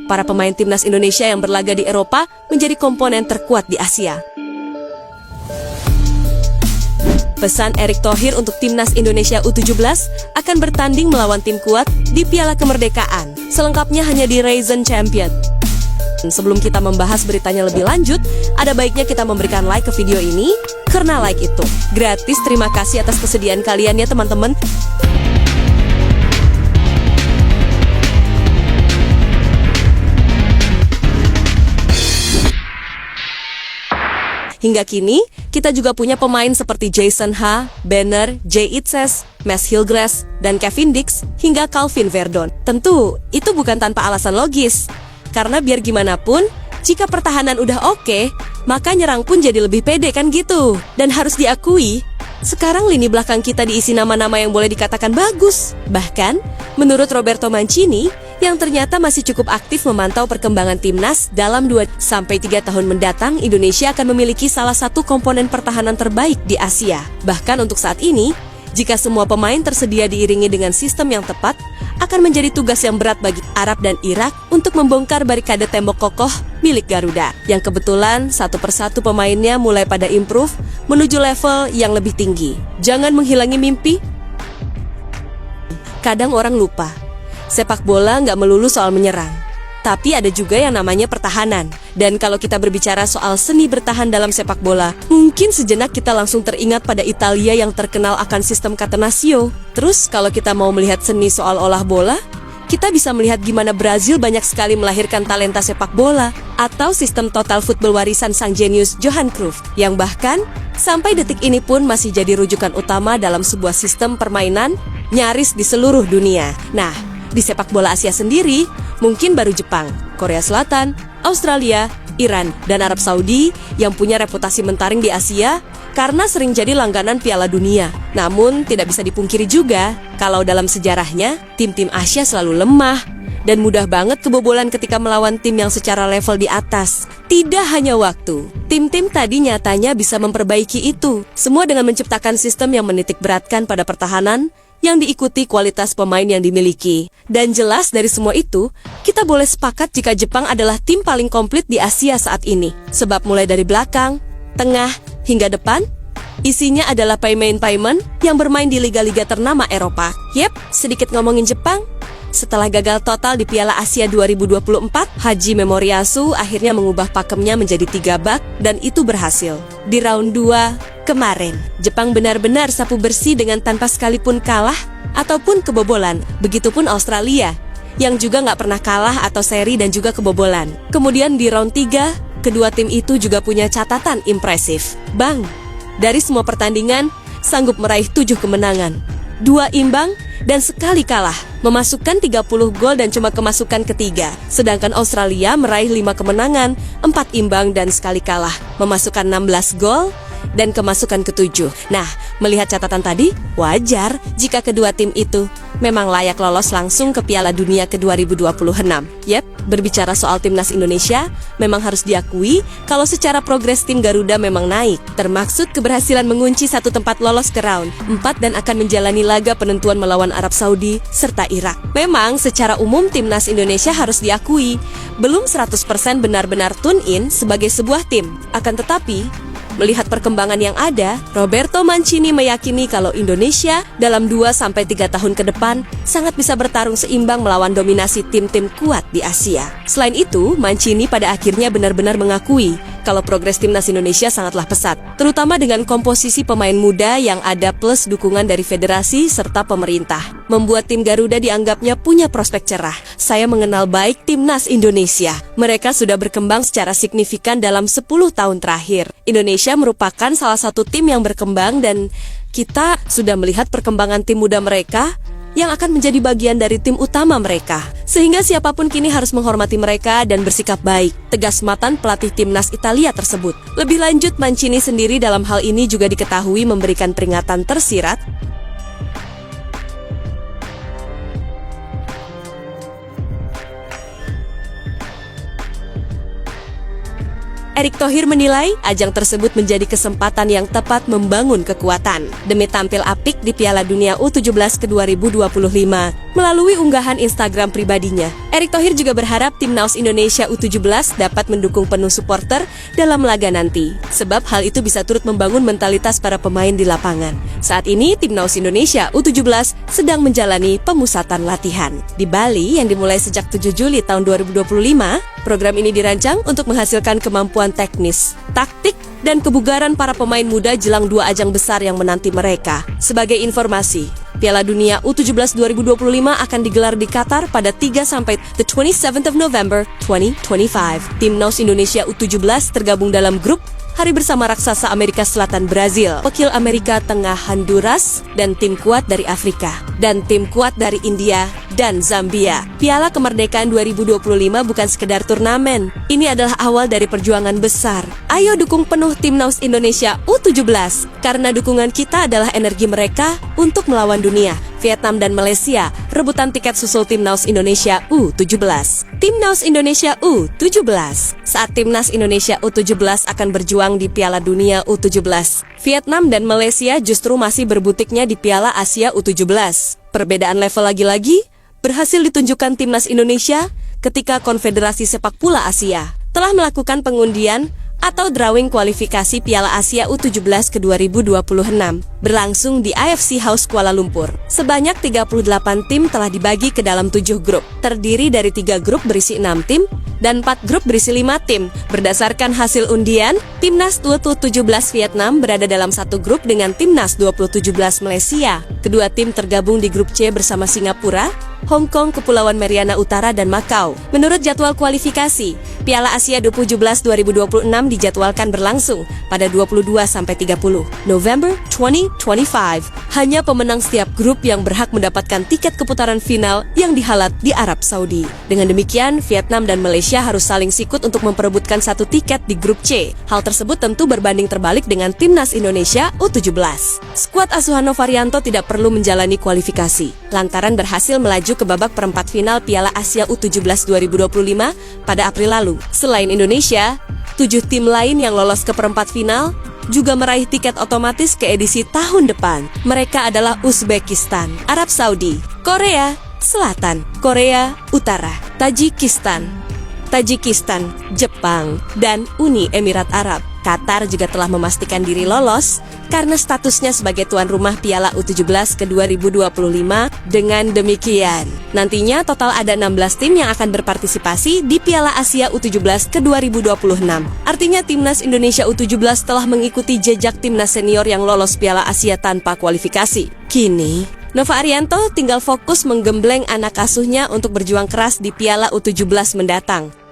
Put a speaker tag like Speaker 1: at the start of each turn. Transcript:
Speaker 1: para pemain timnas Indonesia yang berlaga di Eropa menjadi komponen terkuat di Asia. Pesan Erick Thohir untuk timnas Indonesia U17 akan bertanding melawan tim kuat di Piala Kemerdekaan. Selengkapnya hanya di Raisin Champion. Sebelum kita membahas beritanya lebih lanjut, ada baiknya kita memberikan like ke video ini, karena like itu gratis. Terima kasih atas kesediaan kalian ya teman-teman. Hingga kini, kita juga punya pemain seperti Jason Ha, Banner, Jay Itzes, Mads Hilgers, dan Kevin Dix, hingga Calvin Verdon. Tentu, itu bukan tanpa alasan logis. Karena biar gimana pun, jika pertahanan udah oke, maka nyerang pun jadi lebih pede kan gitu. Dan harus diakui, sekarang lini belakang kita diisi nama-nama yang boleh dikatakan bagus. Bahkan, menurut Roberto Mancini, yang ternyata masih cukup aktif memantau perkembangan timnas, dalam 2-3 tahun mendatang, Indonesia akan memiliki salah satu komponen pertahanan terbaik di Asia. Bahkan untuk saat ini, jika semua pemain tersedia diiringi dengan sistem yang tepat, akan menjadi tugas yang berat bagi Arab dan Irak untuk membongkar barikade tembok kokoh milik Garuda, yang kebetulan satu persatu pemainnya mulai pada improve menuju level yang lebih tinggi. Jangan menghilangi mimpi. Kadang orang lupa, sepak bola nggak melulu soal menyerang, tapi ada juga yang namanya pertahanan. Dan kalau kita berbicara soal seni bertahan dalam sepak bola, mungkin sejenak kita langsung teringat pada Italia yang terkenal akan sistem Catenaccio. Terus kalau kita mau melihat seni soal olah bola, kita bisa melihat gimana Brazil banyak sekali melahirkan talenta sepak bola, atau sistem total football warisan sang jenius Johan Cruyff, yang bahkan sampai detik ini pun masih jadi rujukan utama dalam sebuah sistem permainan nyaris di seluruh dunia. Nah, di sepak bola Asia sendiri, mungkin baru Jepang, Korea Selatan, Australia, Iran, dan Arab Saudi yang punya reputasi mentaring di Asia karena sering jadi langganan Piala Dunia. Namun, tidak bisa dipungkiri juga kalau dalam sejarahnya, tim-tim Asia selalu lemah dan mudah banget kebobolan ketika melawan tim yang secara level di atas. Tidak hanya waktu, tim-tim tadi nyatanya bisa memperbaiki itu. Semua dengan menciptakan sistem yang menitik beratkan pada pertahanan, yang diikuti kualitas pemain yang dimiliki. Dan jelas dari semua itu, kita boleh sepakat jika Jepang adalah tim paling komplit di Asia saat ini. Sebab mulai dari belakang, tengah, hingga depan, isinya adalah pemain-pemain yang bermain di liga-liga ternama Eropa. Yep, sedikit ngomongin Jepang. Setelah gagal total di Piala Asia 2024, Haji Memoriyasu akhirnya mengubah pakemnya menjadi 3 bak, dan itu berhasil. Di round 2 kemarin, Jepang benar-benar sapu bersih dengan tanpa sekalipun kalah ataupun kebobolan. Begitupun Australia, yang juga nggak pernah kalah atau seri dan juga kebobolan. Kemudian di round 3, kedua tim itu juga punya catatan impresif. Bang, dari semua pertandingan, sanggup meraih 7 kemenangan, 2 imbang, dan sekali kalah, memasukkan 30 gol dan cuma kemasukan ketiga. Sedangkan Australia meraih 5 kemenangan, 4 imbang, dan sekali kalah, memasukkan 16 gol dan kemasukan ke-7. Nah, melihat catatan tadi, wajar jika kedua tim itu memang layak lolos langsung ke Piala Dunia ke-2026. Yep, berbicara soal timnas Indonesia, memang harus diakui kalau secara progres tim Garuda memang naik. Termaksud keberhasilan mengunci satu tempat lolos ke round 4 dan akan menjalani laga penentuan melawan Arab Saudi serta Irak. Memang secara umum timnas Indonesia harus diakui belum 100% benar-benar tune in sebagai sebuah tim. Akan tetapi, melihat perkembangan yang ada, Roberto Mancini meyakini kalau Indonesia dalam 2-3 tahun ke depan sangat bisa bertarung seimbang melawan dominasi tim-tim kuat di Asia. Selain itu, Mancini pada akhirnya benar-benar mengakui kalau progres timnas Indonesia sangatlah pesat, terutama dengan komposisi pemain muda yang ada plus dukungan dari federasi serta pemerintah. Membuat tim Garuda dianggapnya punya prospek cerah. Saya mengenal baik timnas Indonesia. Mereka sudah berkembang secara signifikan dalam 10 tahun terakhir. Indonesia merupakan salah satu tim yang berkembang dan kita sudah melihat perkembangan tim muda mereka yang akan menjadi bagian dari tim utama mereka. Sehingga siapapun kini harus menghormati mereka dan bersikap baik, tegas mantan pelatih timnas Italia tersebut. Lebih lanjut, Mancini sendiri dalam hal ini juga diketahui memberikan peringatan tersirat Erick Thohir menilai ajang tersebut menjadi kesempatan yang tepat membangun kekuatan demi tampil apik di Piala Dunia U17 ke 2025. Melalui unggahan Instagram pribadinya, Erick Thohir juga berharap Timnas Indonesia U17 dapat mendukung penuh supporter dalam laga nanti, sebab hal itu bisa turut membangun mentalitas para pemain di lapangan. Saat ini, Timnas Indonesia U17 sedang menjalani pemusatan latihan di Bali yang dimulai sejak 7 Juli tahun 2025. Program ini dirancang untuk menghasilkan kemampuan teknis, taktik, dan kebugaran para pemain muda jelang 2 ajang besar yang menanti mereka. Sebagai informasi, Piala Dunia U17 2025 akan digelar di Qatar pada 3 sampai the 27th of November 2025. Timnas Indonesia U17 tergabung dalam grup Hari Bersama Raksasa Amerika Selatan Brazil, wakil Amerika Tengah Honduras, dan tim kuat dari Afrika, dan tim kuat dari India dan Zambia. Piala Kemerdekaan 2025 bukan sekedar turnamen. Ini adalah awal dari perjuangan besar. Ayo dukung penuh Timnas Indonesia U17, karena dukungan kita adalah energi mereka untuk melawan dunia. Vietnam dan Malaysia rebutan tiket susul Timnas Indonesia U17. Timnas Indonesia U17. Saat Timnas Indonesia U17 akan berjuang di Piala Dunia U17, Vietnam dan Malaysia justru masih berbutiknya di Piala Asia U17. Perbedaan level lagi-lagi berhasil ditunjukkan Timnas Indonesia ketika Konfederasi Sepak Bola Asia telah melakukan pengundian atau drawing kualifikasi Piala Asia U17 ke 2026 berlangsung di IFC House Kuala Lumpur. Sebanyak 38 tim telah dibagi ke dalam 7 grup, terdiri dari 3 grup berisi 6 tim dan 4 grup berisi 5 tim. Berdasarkan hasil undian, Timnas U17 Vietnam berada dalam satu grup dengan Timnas U17 Malaysia. Kedua tim tergabung di grup C bersama Singapura, Hong Kong, Kepulauan Mariana Utara, dan Macau. Menurut jadwal kualifikasi, Piala Asia U17 2026 dijadwalkan berlangsung pada 22-30 November 2025. Hanya pemenang setiap grup yang berhak mendapatkan tiket keputaran final yang dihelat di Arab Saudi. Dengan demikian, Vietnam dan Malaysia harus saling sikut untuk memperebutkan satu tiket di grup C. Hal tersebut tentu berbanding terbalik dengan Timnas Indonesia U17. Skuad asuhan Novarianto tidak perlu menjalani kualifikasi lantaran berhasil melaju ke babak perempat final Piala Asia U17 2025 pada April lalu. Selain Indonesia, 7 tim lain yang lolos ke perempat final juga meraih tiket otomatis ke edisi tahun depan. Mereka adalah Uzbekistan, Arab Saudi, Korea Selatan, Korea Utara, Tajikistan, Jepang, dan Uni Emirat Arab. Qatar juga telah memastikan diri lolos karena statusnya sebagai tuan rumah Piala U17 ke 2025. Dengan demikian, nantinya total ada 16 tim yang akan berpartisipasi di Piala Asia U17 ke 2026. Artinya Timnas Indonesia U17 telah mengikuti jejak timnas senior yang lolos Piala Asia tanpa kualifikasi. Kini, Nova Arianto tinggal fokus menggembleng anak asuhnya untuk berjuang keras di Piala U17 mendatang.